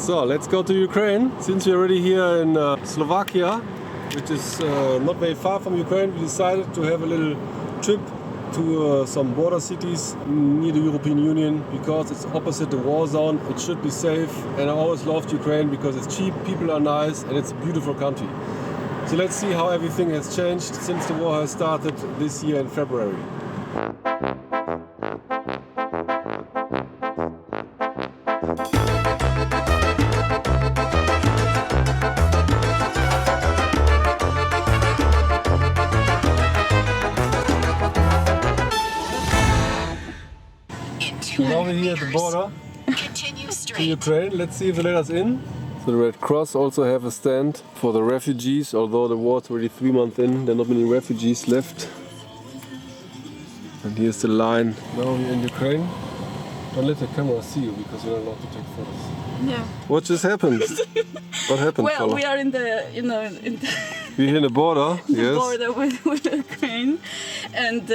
So let's go to Ukraine. Since we're already here in Slovakia, which is not very far from Ukraine, we decided to have a little trip to some border cities near the European Union because it's opposite the war zone. It should be safe, and I always loved Ukraine because it's cheap, people are nice, and it's a beautiful country. So let's see how everything has changed since the war has started this year in February. Now we're here at the border to Ukraine. Let's see if they let us in. So the Red Cross also have a stand for the refugees, although the war's already 3 months in, there are not many refugees left. And here's the line. Now we're in Ukraine. Don't let the camera see you because you're not allowed to take photos. Yeah. What just happened? What happened? Well, Paula? we are in the, We're here in the border. Yes. border with Ukraine, and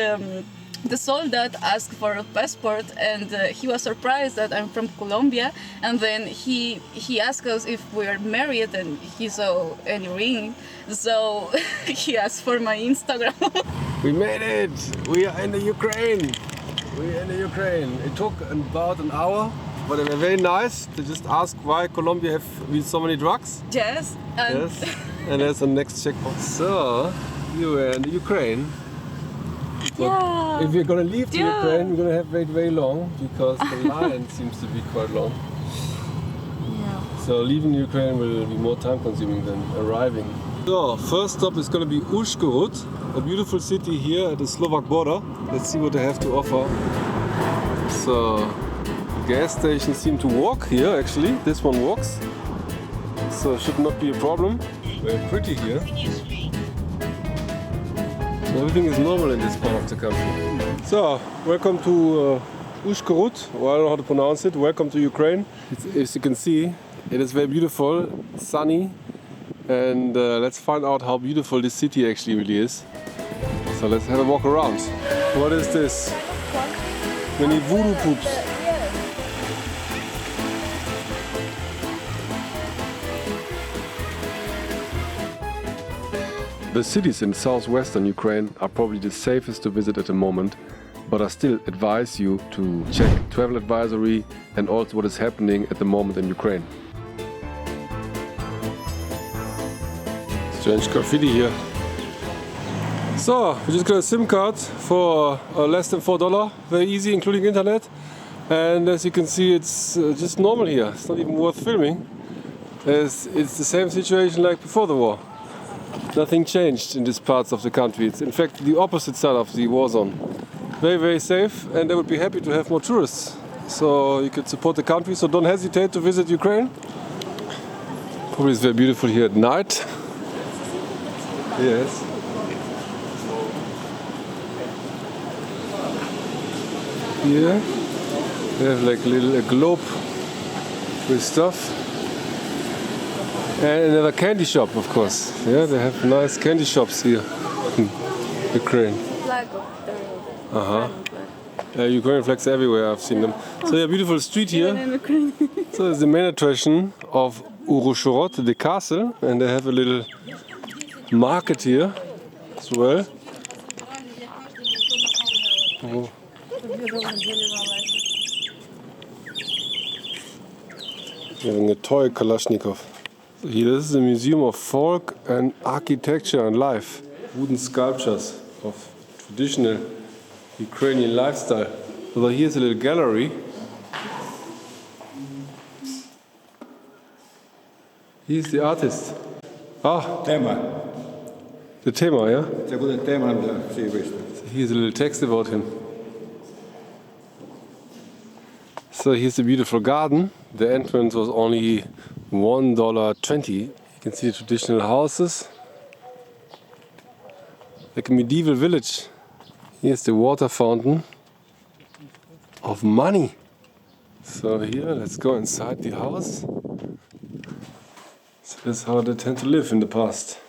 the soldier asked for a passport, and he was surprised that I'm from Colombia. And then he asked us if we are married, and he saw any ring, so he asked for my Instagram. We made it! We are in the Ukraine! We are in the Ukraine. It took about an hour, but they were very nice. They just asked why Colombia have so many drugs. Yes. And Yes. And there's the next checkpoint. So, you were in the Ukraine. But yeah. if we're gonna leave the Yeah. Ukraine, we're gonna have to wait very long because the line seems to be quite long. Yeah. So leaving Ukraine will be more time consuming than arriving. So, first stop is gonna be Uzhhorod, a beautiful city here at the Slovak border. Let's see what they have to offer. So, gas stations seem to walk here actually. This one walks. So it should not be a problem. Very pretty here. Everything is normal in this part of the country. So, welcome to Uzhhorod, or I don't know how to pronounce it. Welcome to Ukraine. As you can see, it is very beautiful, sunny, and let's find out how beautiful this city actually really is. So let's have a walk around. What is this? Many voodoo poops. The cities in southwestern Ukraine are probably the safest to visit at the moment, but I still advise you to check travel advisory and also what is happening at the moment in Ukraine. Strange graffiti here. So, we just got a SIM card for less than $4, very easy, including internet. And as you can see, it's just normal here. It's not even worth filming. It's the same situation like before the war. Nothing changed in these parts of the country. It's in fact the opposite side of the war zone. Very, very safe, and they would be happy to have more tourists. So you could support the country, so don't hesitate to visit Ukraine. Probably it's very beautiful here at night. Yes. Here they have like a globe with stuff. And another candy shop, of course. Yeah, they have nice candy shops here in Ukraine. Flag of the Ukrainian flags everywhere, I've seen them. So yeah, beautiful street here. in Ukraine. So it's the main attraction of Uzhhorod, the castle, and they have a little market here as well. Oh. Having a toy Kalashnikov. Here, this is a museum of folk and architecture and life. Wooden sculptures of traditional Ukrainian lifestyle. So here's a little gallery. He's the artist. Ah, Тема. the Tema, yeah? Це буде тема для цієї виставки. Here's a little text about him. So here's a beautiful garden. The entrance was only $1.20. You can see the traditional houses. Like a medieval village. Here's the water fountain of money. So here, let's go inside the house. So that's how they tend to live in the past.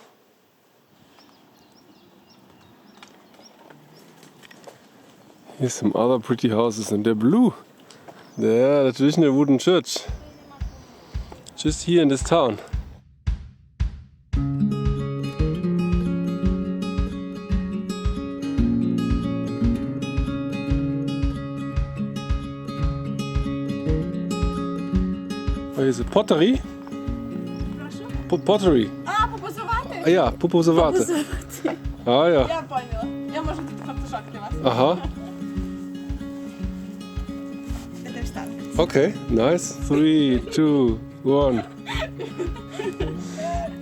Here's some other pretty houses and they're blue. They're the traditional wooden church. just here in this town. Oh, here's a pottery. Pottery. А, попозувати? А я, попозувати. А я. Я поняла. Я можу тут фартушок для вас. Aha. Ідеш так. Okay, nice. 3, 2, 1.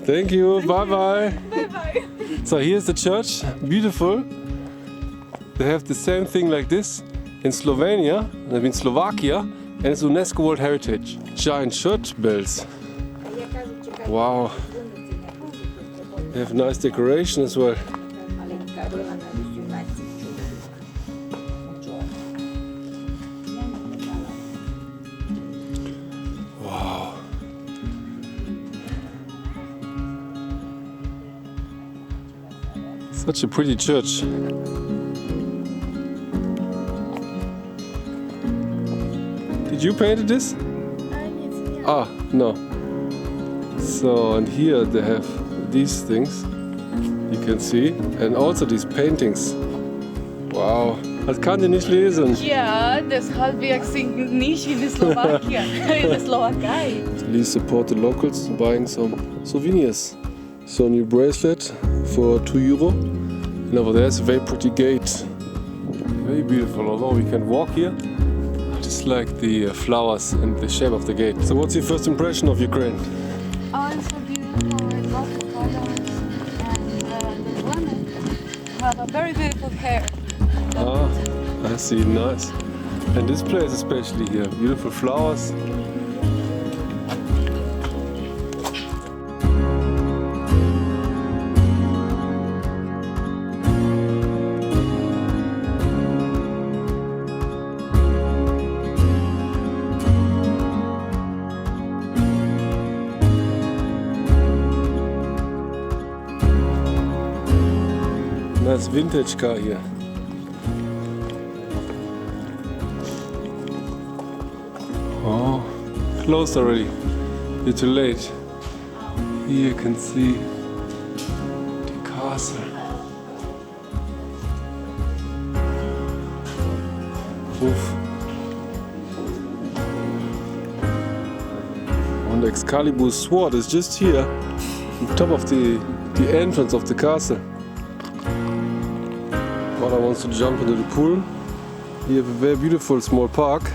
Thank you. Bye bye. Bye-bye. So here's the church. Beautiful. They have the same thing like this in Slovenia, I mean Slovakia, and it's UNESCO World Heritage. Giant church bells. Wow. They have nice decoration as well. Wow. Such a pretty church. Did you paint this? Ah, no. So, and here they have these things, you can see, and also these paintings. Wow, das kann ich nicht lesen. Ja, deshalb wir sind nicht in der Slowakia, in der Slowakei. Please support the locals buying some souvenirs. So a new bracelet for €2. And over there is a very pretty gate. Very beautiful, although we can walk here. I just like the flowers and the shape of the gate. So what's your first impression of Ukraine? Oh, it's so beautiful. I love the colors and the women have a very beautiful hair. Ah, I see, nice. And this place especially here, beautiful flowers. Nice vintage car here. Oh, closed already. You're too late. Here you can see the castle. Oof. And Excalibur's sword is just here on top of the entrance of the castle. Mother wants to jump into the pool. You have a very beautiful small park.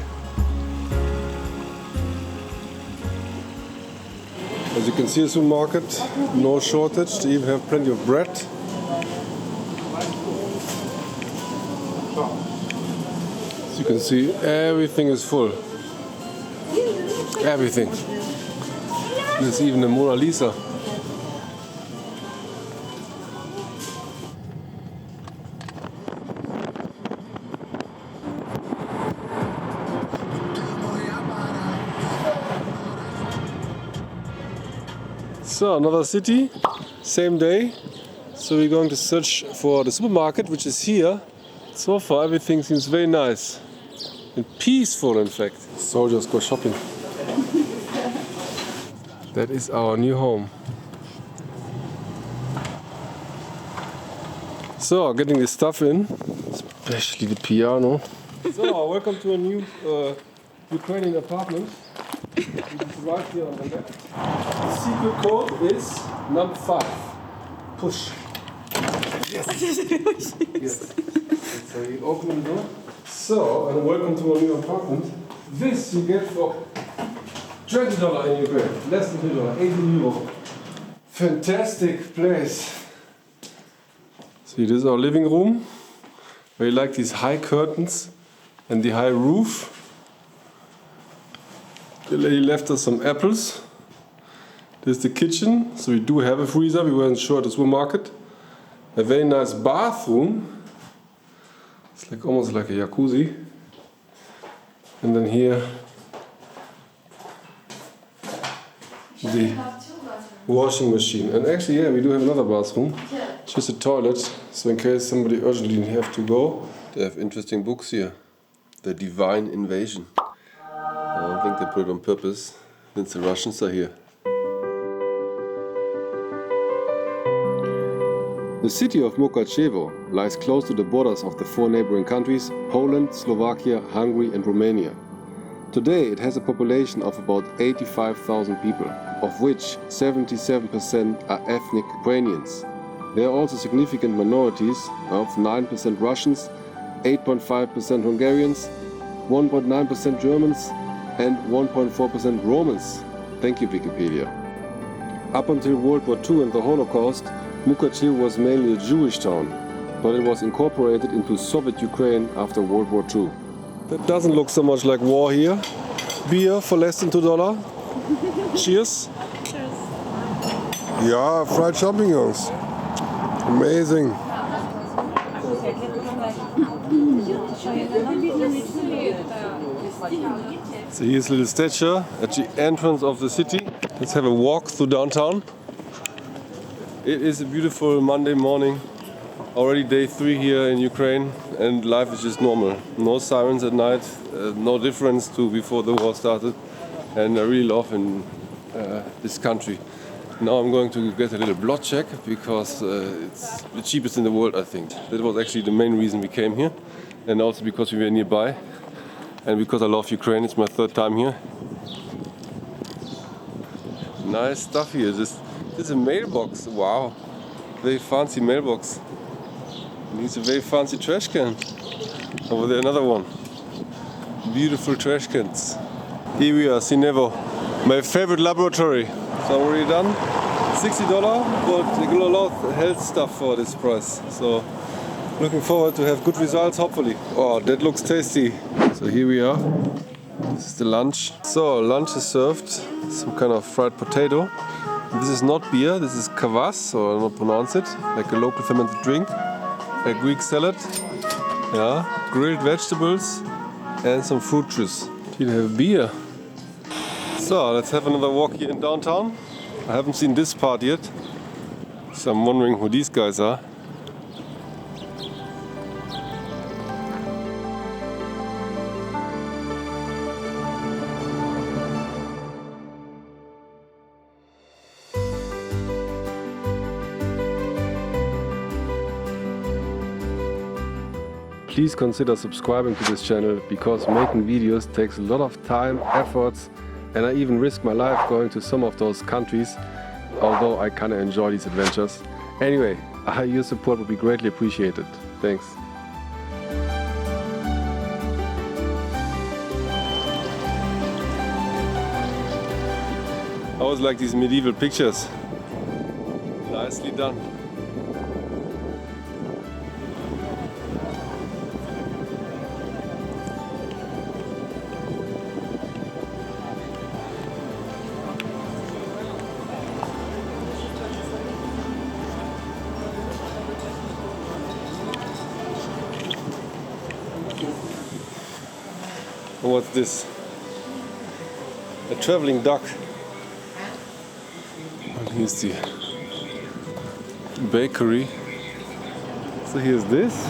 As you can see, a supermarket, no shortage. They even have plenty of bread. As you can see, everything is full. Everything. There's even a Mona Lisa. So another city, same day. So we're going to search for the supermarket, which is here. So far everything seems very nice and peaceful, in fact. Soldiers go shopping. That is our new home. So getting the stuff in, especially the piano. So welcome to a new Ukrainian apartment. Which is right here on the left. The secret code is number 5. Push. Yes. Yes. So you open the door. So, and welcome to our new apartment. This you get for $20 in Ukraine. Less than $20, €18. Fantastic place. See, this is our living room. We like these high curtains and the high roof. The lady left us some apples. This is the kitchen, so we do have a freezer. We weren't sure at the supermarket. A very nice bathroom. It's like almost like a jacuzzi. And then here the washing machine. And actually, yeah, we do have another bathroom. Just a toilet, so in case somebody urgently have to go. They have interesting books here. The Divine Invasion. I don't think they put it on purpose. since the Russians are here. The city of Mukachevo lies close to the borders of the four neighboring countries, Poland, Slovakia, Hungary and Romania. Today it has a population of about 85,000 people, of which 77% are ethnic Ukrainians. There are also significant minorities of 9% Russians, 8.5% Hungarians, 1.9% Germans and 1.4% Romans. Thank you, Wikipedia. Up until World War II and the Holocaust, Mukachevo was mainly a Jewish town, but it was incorporated into Soviet Ukraine after World War II. That doesn't look so much like war here. Beer for less than $2. Cheers. Yeah, fried champignons. Amazing. So here's a little statue at the entrance of the city. Let's have a walk through downtown. It is a beautiful Monday morning, already day 3 here in Ukraine, and life is just normal. No sirens at night, no difference to before the war started, and I really love in this country. Now I'm going to get a little blood check because it's the cheapest in the world, I think. That was actually the main reason we came here, and also because we were nearby, and because I love Ukraine. It's my 3rd time here. Nice stuff here. This is a mailbox. Wow, very fancy mailbox. And here's a very fancy trash can. Over there another one. Beautiful trash cans. Here we are, Sinevo, my favorite laboratory. So I'm already done. $60, but they got a lot of health stuff for this price. So looking forward to have good results, hopefully. Oh, that looks tasty. So here we are. This is the lunch. So lunch is served. Some kind of fried potato. This is not beer, this is kvass, or I don't pronounce it, like a local fermented drink. A Greek salad, yeah, grilled vegetables, and some fruit juice. You have beer. So let's have another walk here in downtown. I haven't seen this part yet, so I'm wondering who these guys are. Please consider subscribing to this channel because making videos takes a lot of time, efforts, and I even risk my life going to some of those countries, although I kinda enjoy these adventures. Anyway, your support would be greatly appreciated. Thanks. I always like these medieval pictures. Nicely done. What's this? A traveling duck. And here's the bakery. So here's this.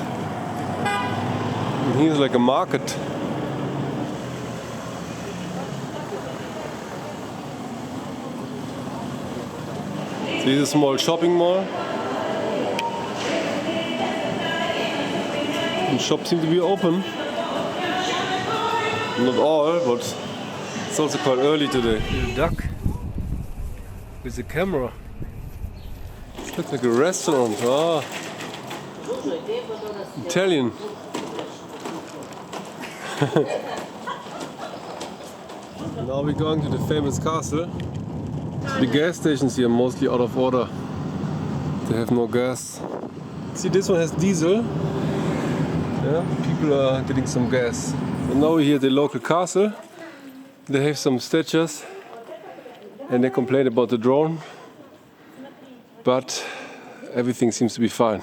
And here's like a market. So here's a small shopping mall. And shops seem to be open. Not all, but it's also quite early today. A duck with a camera. It looks like a restaurant. Ah, Italian. Now we're going to the famous castle. The gas stations here are mostly out of order. They have no gas. See, this one has diesel. Yeah, people are getting some gas. So now we're here at the local castle. They have some statues and they complain about the drone, but everything seems to be fine.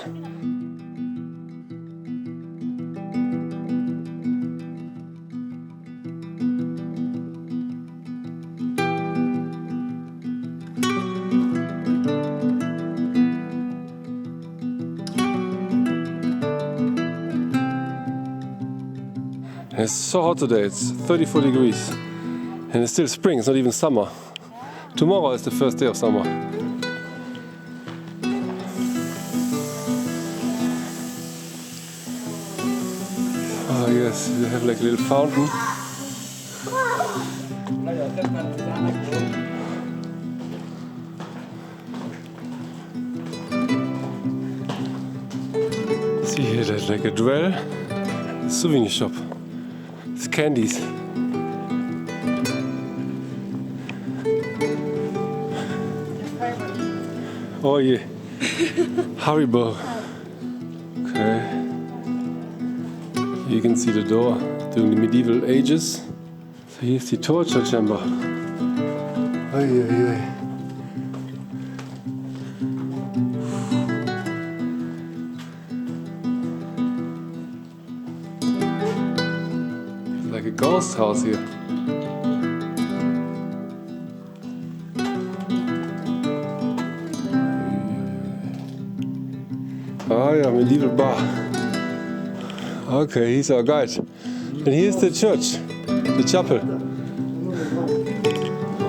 It's so hot today, it's 34 degrees. And it's still spring, it's not even summer. Tomorrow is the first day of summer. Oh yes, we have like a little fountain. See here, there's like a dwell, a souvenir shop. It's candies. Oh yeah, Haribo. Okay. You can see the door during the medieval ages. So here's the torture chamber. Ay, ay, ay. It's like a ghost house here. Oh yeah, medieval bar. Okay, he's our guide. And here's the church, the chapel.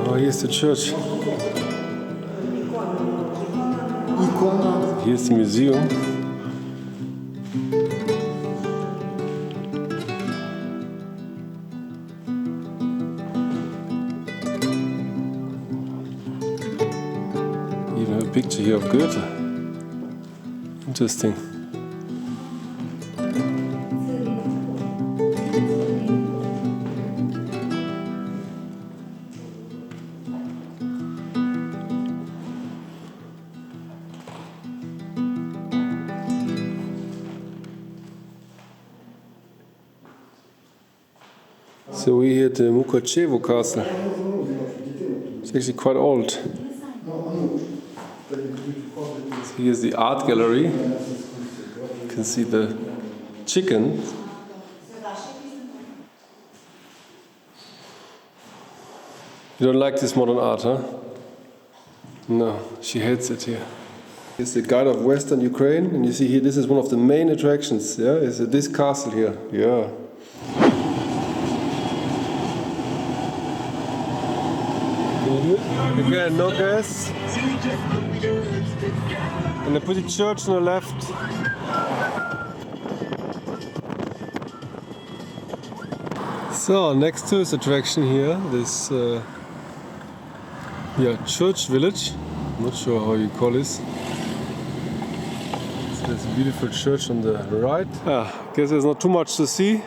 Oh, here's the church. Here's the museum. Even a picture here of Goethe. Interesting. So we're here at the Mukachevo castle. It's actually quite old. So here's the art gallery. You can see the chicken. You don't like this modern art, huh? No, she hates it here. Here's the guide of Western Ukraine, and you see here this is one of the main attractions. Yeah, is this castle here. Yeah. Again, no gas. And I put the church on the left. So next to this attraction here, this church village. I'm not sure how you call this. So there's a beautiful church on the right. I guess there's not too much to see.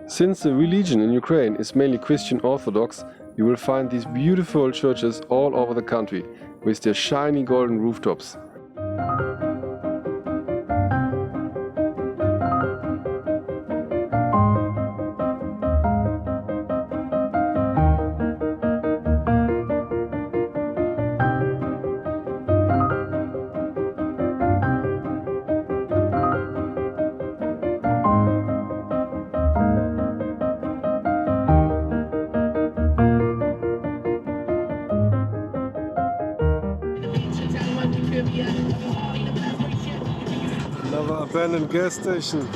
Since the religion in Ukraine is mainly Christian Orthodox, you will find these beautiful churches all over the country with their shiny golden rooftops. Another abandoned gas station.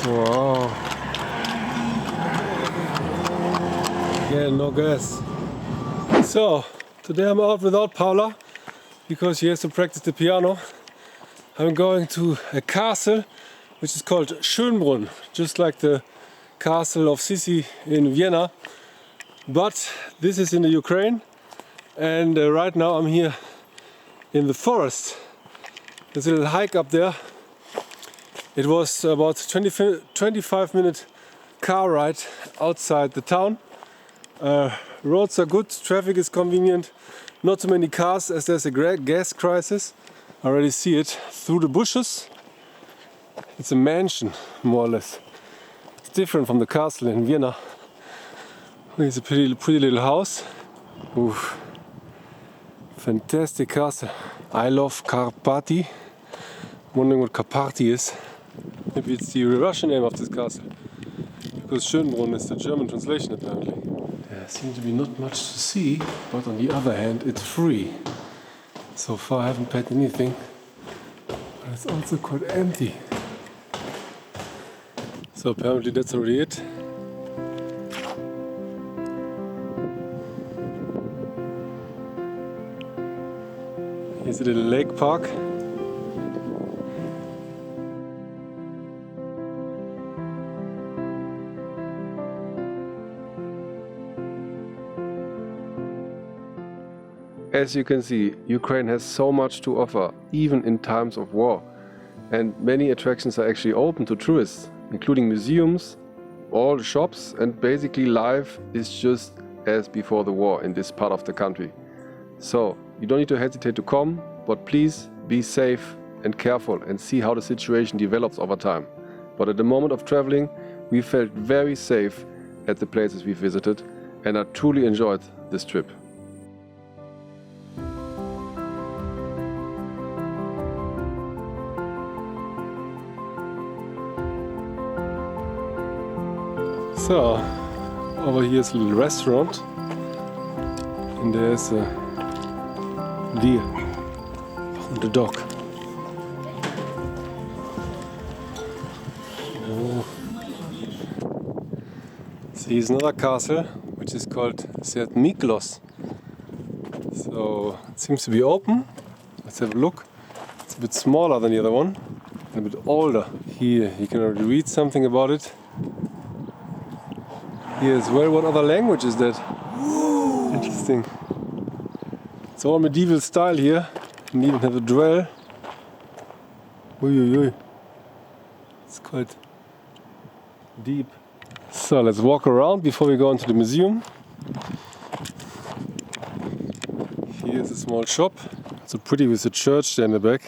Wow. Yeah, no gas. So, today I'm out without Paula because she has to practice the piano. I'm going to a castle which is called Schönbrunn, just like the castle of Sisi in Vienna. But this is in the Ukraine, and right now I'm here in the forest. There's a little hike up there. It was about 25-minute car ride outside the town. Roads are good, traffic is convenient, not too many cars as there's a gas crisis. I already see it through the bushes. It's a mansion, more or less. It's different from the castle in Vienna. It's a pretty little house. Oof. Fantastic castle. I love Karpati. Wondering what Karpati is. Maybe it's the Russian name of this castle. Because Schönbrunn is the German translation apparently. Yeah. seems to be not much to see, but on the other hand, it's free. So far I haven't paid anything, but it's also quite empty. So apparently that's already it. Here's a little lake park. As you can see, Ukraine has so much to offer, even in times of war. And many attractions are actually open to tourists, including museums, all shops, and basically life is just as before the war in this part of the country. So, you don't need to hesitate to come, but please be safe and careful and see how the situation develops over time. But at the moment of traveling, we felt very safe at the places we visited, and I truly enjoyed this trip. So, over here is a little restaurant, and there's a deer and a dog. So here's another castle, which is called St. Miklos. So it seems to be open. Let's have a look. It's a bit smaller than the other one, and a bit older. Here you can already read something about it. Here as well, what other language is that? Interesting. It's all medieval style here. You can even have a dwell. Ui. It's quite deep. So let's walk around before we go into the museum. Here's a small shop. It's so pretty with the church there in the back.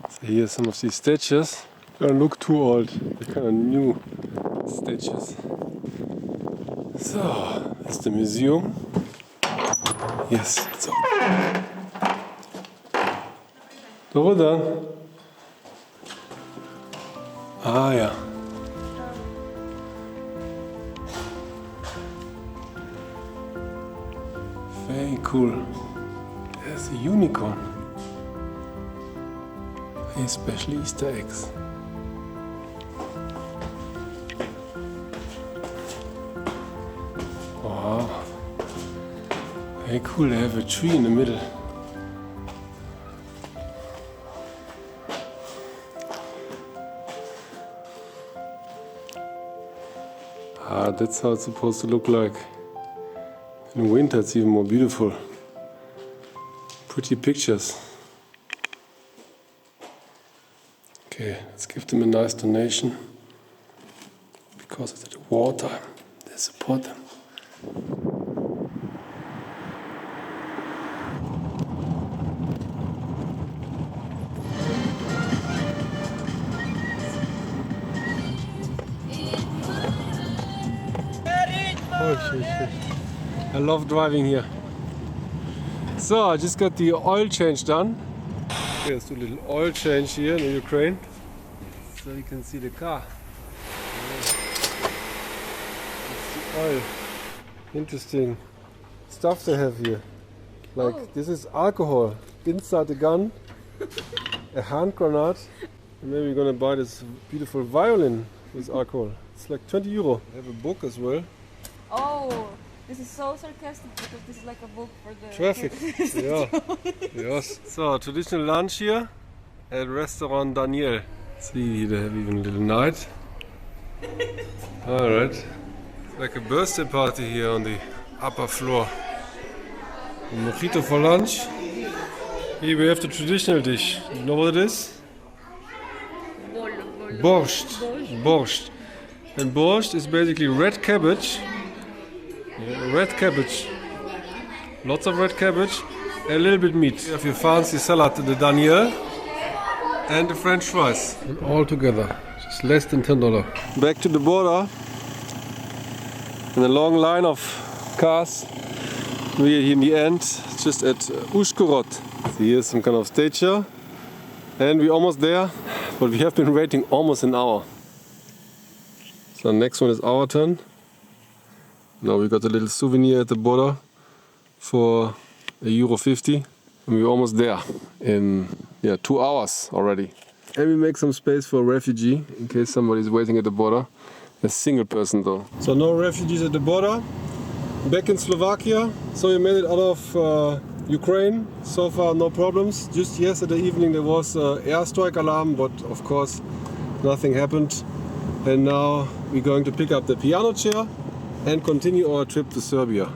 So here's some of these statues. Don't look too old, they're kind of new statues. So, that's the museum. Yes, it's open. Dobar dan. Ah, ja. Very cool. There's a unicorn. Especially Easter eggs. Wow. Very cool, they have a tree in the middle. That's how it's supposed to look like. In winter it's even more beautiful. Pretty pictures. Okay, let's give them a nice donation. Because it's at war time, they support them. I love driving here. So I just got the oil change done. Let's do a little oil change here in Ukraine. So you can see the car. That's the oil. Interesting stuff they have here. Like this is alcohol inside the gun, a hand grenade. And maybe we're gonna buy this beautiful violin with alcohol. It's like 20 euro. I have a book as well. Oh, this is so sarcastic because this is like a book for the Traffic. Yeah. Yes. So traditional lunch here at restaurant Daniel. See, they have even a little night. Alright. It's like a birthday party here on the upper floor. A mojito for lunch. Here we have the traditional dish. You know what it is? Borscht. Borscht. And borscht is basically red cabbage. Yeah, red cabbage. Lots of red cabbage. And a little bit meat. You have your fancy salad, the Daniel. And the French fries. And all together. Just less than $10. Back to the border. In a long line of cars. We are here in the end, just at Uzhhorod. So here's some kind of stage here. And we're almost there, but we have been waiting almost an hour. So next one is our turn. Now we got a little souvenir at the border for €1.50, and we're almost there in 2 hours already. And we make some space for a refugee in case somebody's waiting at the border. A single person though. So no refugees at the border. Back in Slovakia, so we made it out of Ukraine. So far no problems. Just yesterday evening there was an airstrike alarm, but of course nothing happened. And now we're going to pick up the piano chair and continue our trip to Serbia.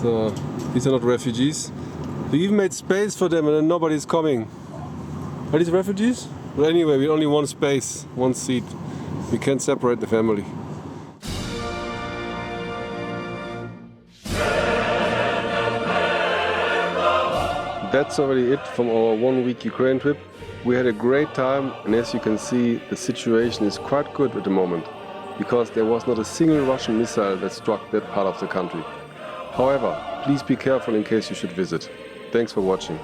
So these are not refugees. We even made space for them and then nobody's coming. Are these refugees? But anyway, we only one space, one seat. We can't separate the family. That's already it from our 1 week Ukraine trip. We had a great time, and as you can see, the situation is quite good at the moment, because there was not a single Russian missile that struck that part of the country. However, please be careful in case you should visit. Thanks for watching.